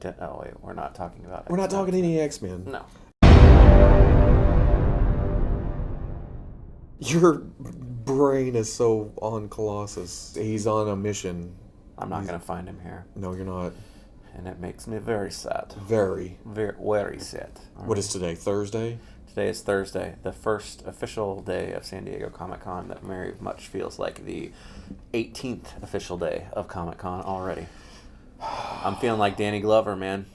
Oh wait, we're not talking about. We're not talking any X-Men. No. Your brain is so on Colossus. He's on a mission. I'm not going to find him here. No, you're not. And it makes me very sad. Very. Very sad. What is today? Thursday? Today is Thursday, the first official day of San Diego Comic-Con that very much feels like the 18th official day of Comic-Con already. I'm feeling like Danny Glover, man.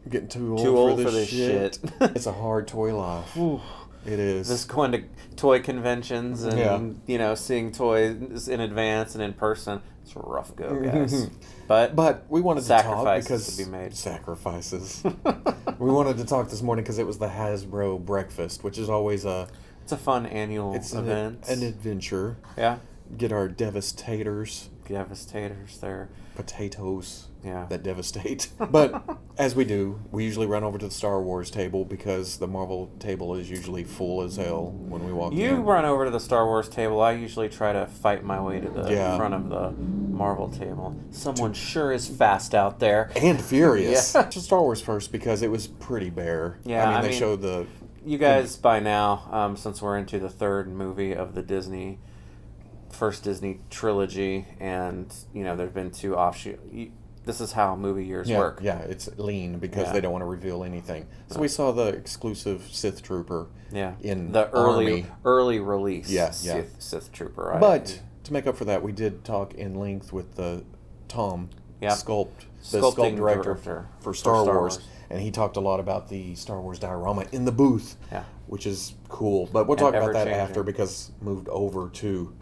I'm getting too old for this shit. It's a hard toy life. Ooh. It is. Just going to toy conventions and, seeing toys in advance and in person. It's a rough go, guys. But we wanted to talk because to be made. Sacrifices. We wanted to talk this morning because it was the Hasbro breakfast, which is always it's a fun annual event. An adventure. Yeah. Get our devastators. They're potatoes. Yeah. That devastate. But as we do, we usually run over to the Star Wars table because the Marvel table is usually full as hell when we walk in. You run over to the Star Wars table. I usually try to fight my way to the front of the Marvel table. Someone sure is fast out there. And furious. Yeah. Just Star Wars first because it was pretty bare. Yeah, I mean, they showed the... You guys, by now, since we're into the third movie of the first Disney trilogy, and, there's been two offshoot... This is how movie years work. Yeah, it's lean because they don't want to reveal anything. So we saw the exclusive Sith Trooper in the early release Sith Trooper. Right? But to make up for that, we did talk in length with the Tom sculpt director for Star Wars. And he talked a lot about the Star Wars diorama in the booth, which is cool. But we'll talk about that after because moved over to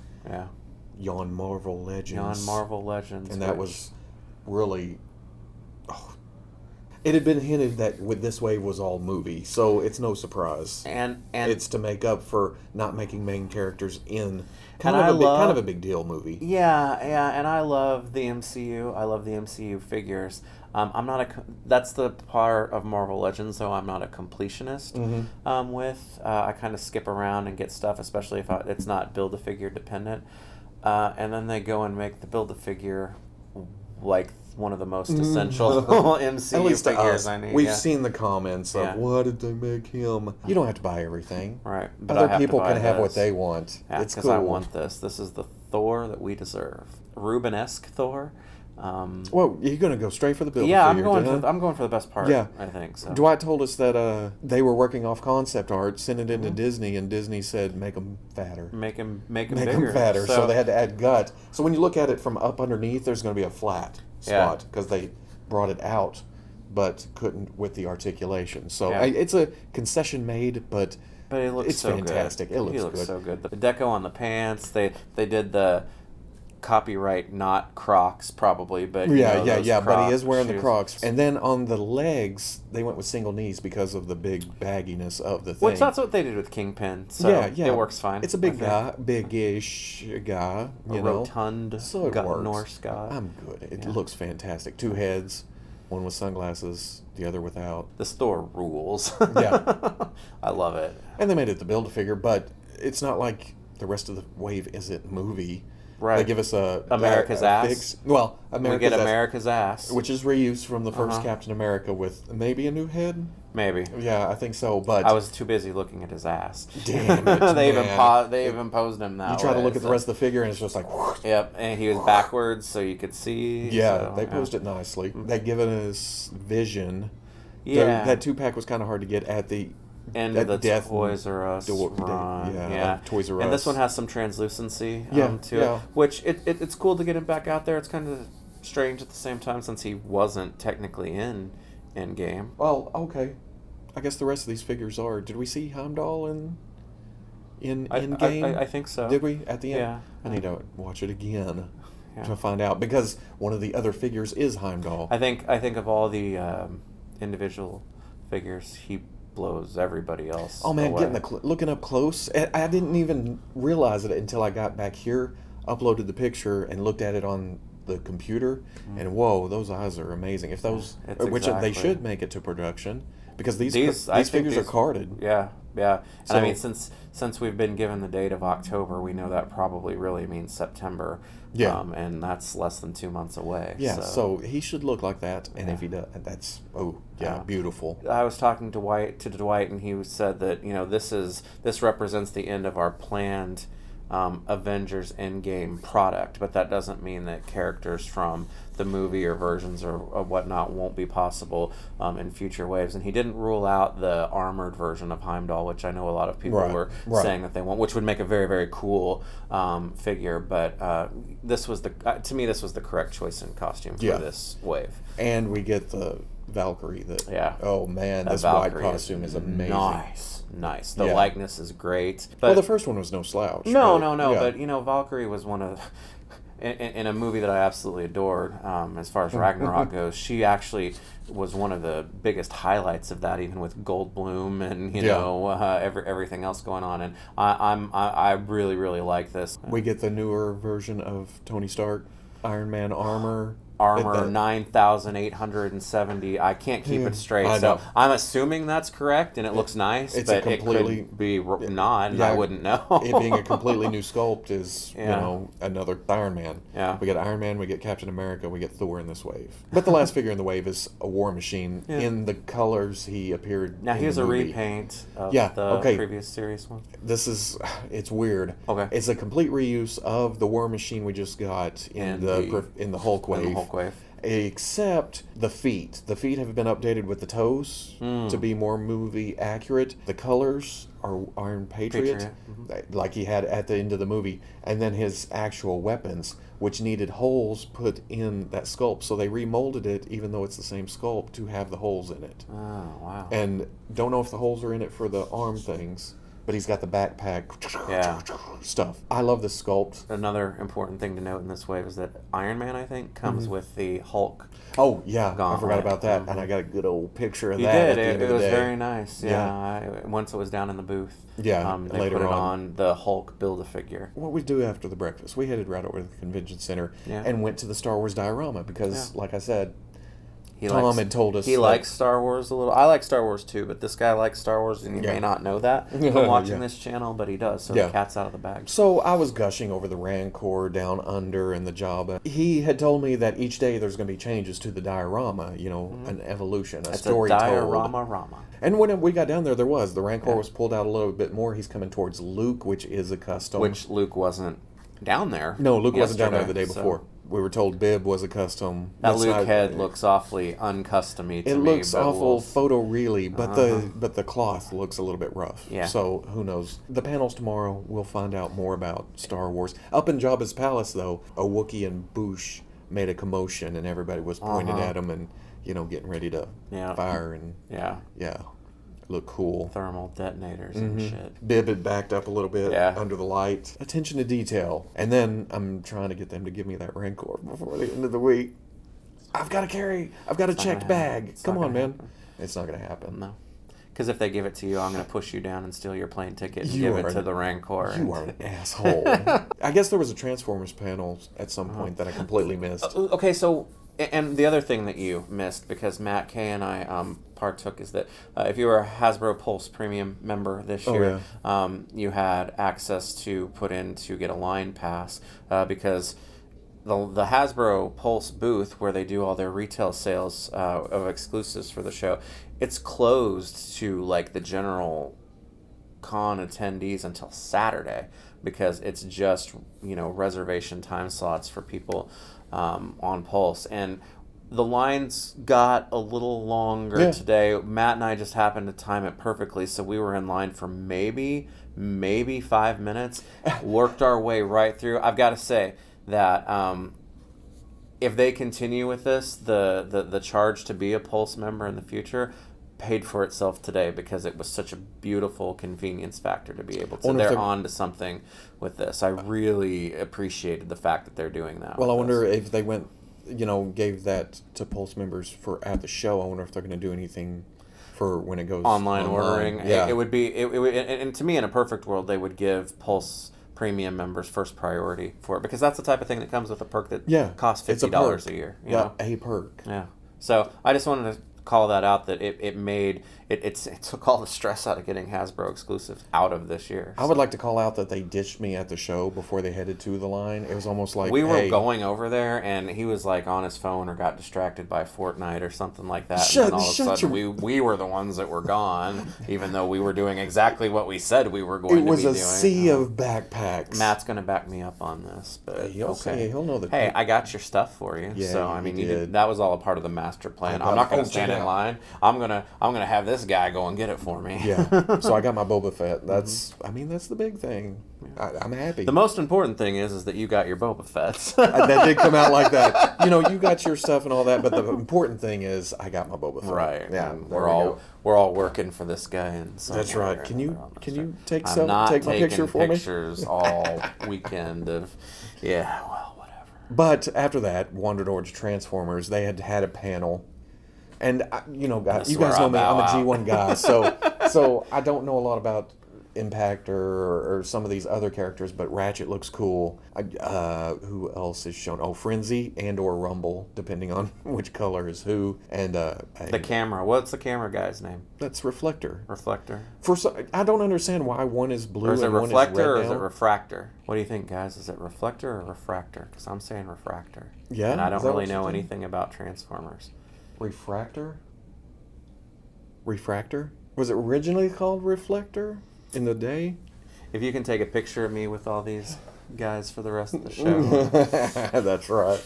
Yon Marvel Legends. And that was... really, it had been hinted that this wave was all movie, so it's no surprise. And it's to make up for not making main characters in kind of a big deal movie. Yeah, and I love the MCU. I love the MCU figures. I'm not that's the part of Marvel Legends, though I'm not a completionist. With I kind of skip around and get stuff, especially if it's not Build-A-Figure dependent. And then they go and make the Build-A-Figure like one of the most essential MCU At least figures I need. We've seen the comments of why did they make him? You don't have to buy everything. Right. But other people can have what they want. Yeah, it's cool. I want this. This is the Thor that we deserve. Rubenesque Thor. Well, you're going to go straight for the Build-A-Figure. Yeah, I'm going for the best part. Yeah. I think so. Dwight told us that they were working off concept art, sent it into Disney, and Disney said make them fatter. Make them bigger. Make them fatter. So they had to add gut. So when you look at it from up underneath, there's going to be a flat spot because they brought it out, but couldn't with the articulation. So it's a concession made, but it looks so fantastic. Good. It looks good. So good. The deco on the pants. They did the copyright, not Crocs, probably, but but he is wearing the Crocs. And then on the legs, they went with single knees because of the big bagginess of the thing. Which that's what they did with Kingpin. So it works fine. It's a big guy, big-ish guy, rotund so it works. Norse guy. I'm good. It looks fantastic. Two heads, one with sunglasses, the other without. The store rules. Yeah. I love it. And they made it the Build-A-Figure, but it's not like the rest of the wave isn't movie. Right. They give us America's ass. America's ass, which is reused from the first Captain America with maybe a new head. Maybe. Yeah, I think so. But I was too busy looking at his ass. Damn it, they even posed him that way. You try to look at the rest of the figure, and it's just like. Yep, and he was backwards, so you could see. Yeah, they posed it nicely. They'd given us Vision. Yeah, that 2-pack was kind of hard to get at the end of the Toys R Us run. Toys R Us. And this one has some translucency to it, which it's cool to get him back out there. It's kind of strange at the same time since he wasn't technically in Endgame. Well, okay. I guess the rest of these figures are. Did we see Heimdall in Endgame? I think so. Did we at the end? Yeah. I need to watch it again to find out because one of the other figures is Heimdall. I think of all the individual figures, he blows everybody else. Oh man, away. Looking up close, I didn't even realize it until I got back here, uploaded the picture, and looked at it on the computer. And whoa, those eyes are amazing. If those, they should make it to production, because these figures are carded. Yeah, yeah. And so, I mean, since we've been given the date of October, we know that probably really means September. Yeah. And that's less than 2 months away. Yeah, so he should look like that, and if he does, that's beautiful. I was talking to Dwight, and he said that this represents the end of our planned Avengers Endgame product, but that doesn't mean that characters from the movie or versions or whatnot won't be possible in future waves. And he didn't rule out the armored version of Heimdall, which I know a lot of people were saying that they want, which would make a very, very cool figure. But this was to me, this was the correct choice in costume for this wave. And we get the Valkyrie. Oh man, this white costume is amazing. Nice. The likeness is great. But the first one was no slouch. No. But Valkyrie was one of in a movie that I absolutely adored. As far as Ragnarok goes, she actually was one of the biggest highlights of that, even with Goldblum and everything else going on. And I really, really like this. We get the newer version of Tony Stark, Iron Man armor. 9,870. I can't keep it straight. So I'm assuming that's correct, and it looks nice, but it could be not, and I wouldn't know. It being a completely new sculpt is, another Iron Man. Yeah. We get Iron Man, we get Captain America, we get Thor in this wave. But the last figure in the wave is a War Machine in the colors he appeared Now, in here's the movie. repaint of the previous series one. It's weird. Okay. It's a complete reuse of the War Machine we just got in the Hulk wave. Except the feet. The feet have been updated with the toes to be more movie accurate. The colors are Iron Patriot. Like he had at the end of the movie. And then his actual weapons, which needed holes put in that sculpt. So they remolded it, even though it's the same sculpt, to have the holes in it. Oh, wow. And don't know if the holes are in it for the arm things, but he's got the backpack stuff. I love the sculpt. Another important thing to note in this wave is that Iron Man, I think, comes with the Hulk. Oh, yeah. Gauntlet. I forgot about that. And I got a good old picture of that. At the end of the was day. very nice. Yeah. Once it was down in the booth. Yeah, they later put it on the Hulk Build-A-Figure. What we do after the breakfast, we headed right over to the convention center and went to the Star Wars diorama because, like I said, Tom had told us he likes Star Wars a little. I like Star Wars too, but this guy likes Star Wars, and you may not know that from watching this channel, but he does. So the cat's out of the bag. So I was gushing over the Rancor down under and the Jabba. He had told me that each day there's going to be changes to the diorama. An evolution, a story told. Diorama. And when we got down there, the Rancor was pulled out a little bit more. He's coming towards Luke, which is a custom. Which Luke wasn't down there. No, Luke wasn't down there the day before. We were told Bib was a custom. That Luke head looks awfully uncustom-y to me. It looks awful photo-reely, but the cloth looks a little bit rough. Yeah. So who knows? The panels tomorrow, we'll find out more about Star Wars. Up in Jabba's palace, though, a Wookiee and Bwoosh made a commotion, and everybody was pointing at him and getting ready to fire and look cool. Thermal detonators and shit. Bib had backed up a little bit under the light. Attention to detail. And then I'm trying to get them to give me that Rancor before the end of the week. I've got a checked bag. Come on, man. It's not going to happen. No. Because if they give it to you, I'm going to push you down and steal your plane ticket and give it to the Rancor. You are an asshole. I guess there was a Transformers panel at some point that I completely missed. Okay, so... And the other thing that you missed, because Matt Kay and I partook, is that if you were a Hasbro Pulse Premium member this year, you had access to put in to get a line pass, because the Hasbro Pulse booth, where they do all their retail sales of exclusives for the show, it's closed to like the general con attendees until Saturday, because it's just reservation time slots for people on Pulse. And the lines got a little longer today. Matt and I just happened to time it perfectly, so we were in line for maybe 5 minutes. Worked our way right through. I've got to say that if they continue with this, the charge to be a Pulse member in the future paid for itself today, because it was such a beautiful convenience factor to be able to. They're on to something with this. I really appreciated the fact that they're doing that. Well, I wonder if they went, gave that to Pulse members for at the show. I wonder if they're going to do anything for when it goes online ordering. Yeah. It would be, and to me, in a perfect world, they would give Pulse Premium members first priority for it, because that's the type of thing that comes with a perk that costs $50 a year. A perk. Yeah. So I just wanted to call that out, that it made it took all the stress out of getting Hasbro exclusives out of this year. I would like to call out that they ditched me at the show before they headed to the line. It was almost like, we were going over there, and he was like on his phone or got distracted by Fortnite or something like that. And then all of a sudden, we were the ones that were gone, even though we were doing exactly what we said we were going to be doing. It was a sea of backpacks. Matt's going to back me up on this, but he'll know the. Hey, I got your stuff for you. Yeah, so I mean, that was all a part of the master plan. I'm not going to stand in line. I'm gonna have this guy go and get it for me. Yeah. So I got my Boba Fett. That's that's the big thing. I'm happy. The most important thing is that you got your Boba Fett. That did come out like that. You got your stuff and all that, but the important thing is I got my Boba Fett. Right. Yeah. We're all working for for this guy. That's right. Can you take my picture for me? Pictures all weekend of well, whatever. But after that, wandered over to Transformers. They had a panel. And you guys know me. I'm a G1 guy, so I don't know a lot about Impact or some of these other characters, but Ratchet looks cool. Who else is shown? Oh, Frenzy and/or Rumble, depending on which color is who. And the camera. What's the camera guy's name? That's Reflector. Reflector. I don't understand why one is blue and one is red. Reflector or is it Refractor? What do you think, guys? Is it Reflector or Refractor? Because I'm saying Refractor. Yeah. And I don't really know anything about Transformers. Refractor? Was it originally called Reflector in the day? If you can take a picture of me with all these guys for the rest of the show. That's right.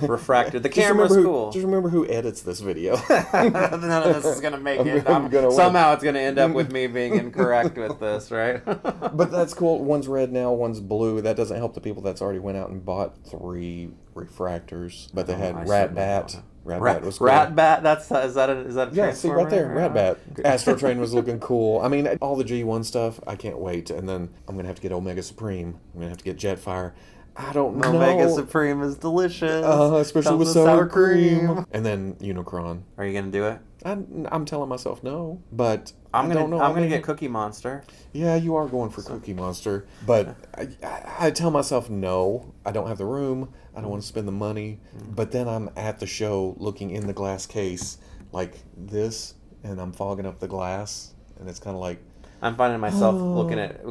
Refractor. The camera's cool. Just remember who edits this video. None of this is going to make it. Somehow it's going to end up with me being incorrect with this, right? But that's cool. One's red now, one's blue. That doesn't help the people that's already went out and bought 3 refractors. But they had Rat Bat. Rat was cool. Rat Bat. Is that a yeah? See right there, Rat Bat. Astro Train was looking cool. I mean, all the G1 stuff. I can't wait. And then I'm gonna have to get Omega Supreme. I'm gonna have to get Jetfire. I don't know. Omega Supreme is delicious. Especially with sour cream. And then Unicron. Are you gonna do it? I'm telling myself no, but I'm gonna get Cookie Monster. Yeah, you are going for Cookie Monster, but I tell myself no. I don't have the room. I don't want to spend the money. But then I'm at the show looking in the glass case like this, and I'm fogging up the glass, and it's kind of like. I'm finding myself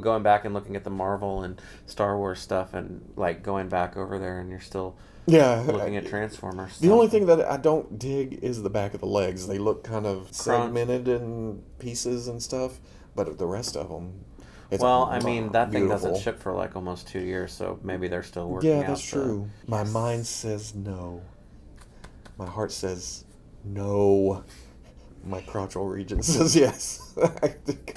going back and looking at the Marvel and Star Wars stuff, and like going back over there, and you're still looking at Transformers. The only thing that I don't dig is the back of the legs. They look kind of segmented in pieces and stuff, but the rest of them. I mean, that thing doesn't ship for like almost 2 years, so maybe they're still working out. Yeah, that's true. My mind says no. My heart says no. My crotchal region says yes.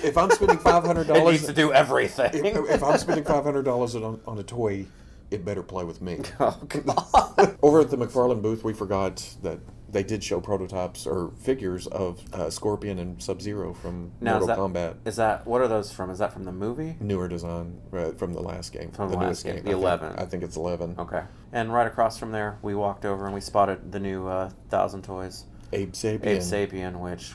If I'm spending $500, it needs to do everything. If I'm spending $500 on a toy, it better play with me. Oh, God. Over at the McFarlane booth, we forgot that they did show prototypes or figures of Scorpion and Sub-Zero from Mortal Kombat. What are those from? Is that from the movie? Newer design from the last game. From the last game, the 11. I think it's 11. Okay. And right across from there, we walked over and we spotted the new 1,000 Toys. Abe Sapien, which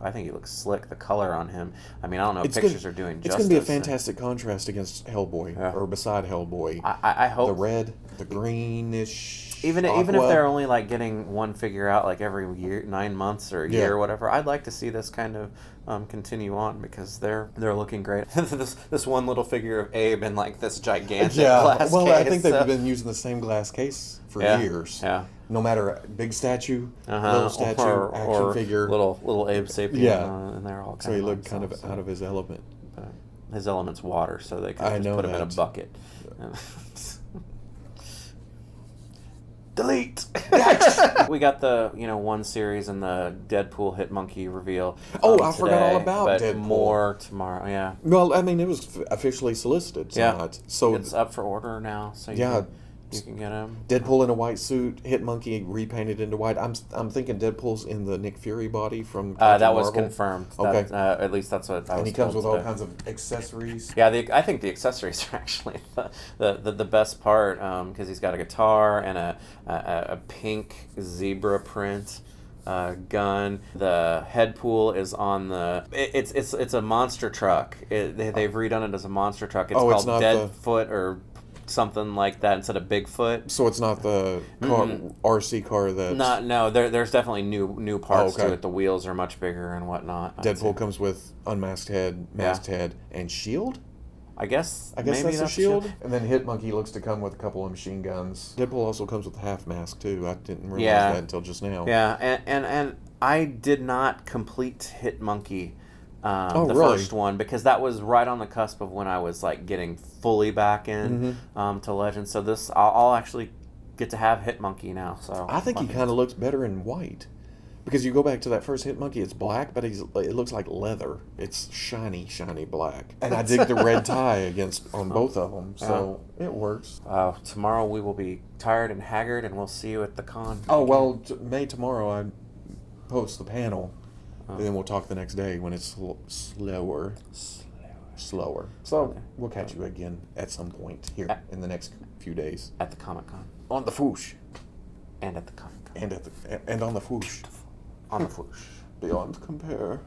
I think he looks slick. The color on him. I mean, I don't know if pictures are doing justice. It's going to be a fantastic contrast against Hellboy, or beside Hellboy. I hope. The red, the greenish. Even if they're only like getting one figure out like every year, 9 months or a year or whatever, I'd like to see this kind of continue on because they're looking great. this one little figure of Abe in like this gigantic glass case. Well, I think they've been using the same glass case for years. Yeah. No matter big statue, little statue, action figure, little Abe Sapien, and they're all kind so he looked kind of out of his element. But his element's water, so they can just put him in a bucket. Delete. Yes. We got the one series and the Deadpool Hit-Monkey reveal. I forgot all about but Deadpool. More tomorrow. Yeah. Well, I mean, it was officially solicited tonight, so it's up for order now. So you can get him. Deadpool in a white suit, Hit-Monkey repainted into white. I'm thinking Deadpool's in the Nick Fury body from that was Marvel. Confirmed. Okay. At least that's what I was told. And he comes with all kinds of accessories. Yeah, I think the accessories are actually the best part because he's got a guitar and a pink zebra print gun. The head pool is on the. It's a monster truck. They've redone it as a monster truck. It's called Deadfoot or something like that instead of Bigfoot. So it's not the car, RC car that's... No, there's definitely new parts to it. The wheels are much bigger and whatnot. Deadpool comes with unmasked head, masked head, and shield? I guess maybe that's the shield. And then Hit-Monkey looks to come with a couple of machine guns. Deadpool also comes with a half mask, too. I didn't realize that until just now. Yeah, and I did not complete Hit-Monkey, the really? first one, because that was right on the cusp of when I was like getting fully back in to Legends. So this, I'll actually get to have Hit-Monkey now. So I think he kind of looks better in white. Because you go back to that first Hit-Monkey, it's black, but it looks like leather. It's shiny black. And I dig the red tie on both of them, so it works. Tomorrow we will be tired and haggard, and we'll see you at the con. Oh, well, tomorrow I post the panel, and then we'll talk the next day when it's slower. So we'll catch you again at some point here in the next few days. At the Comic-Con. On the Fwoosh. And at the Comic-Con. And on the Fwoosh. On the Fwoosh. Beyond compare.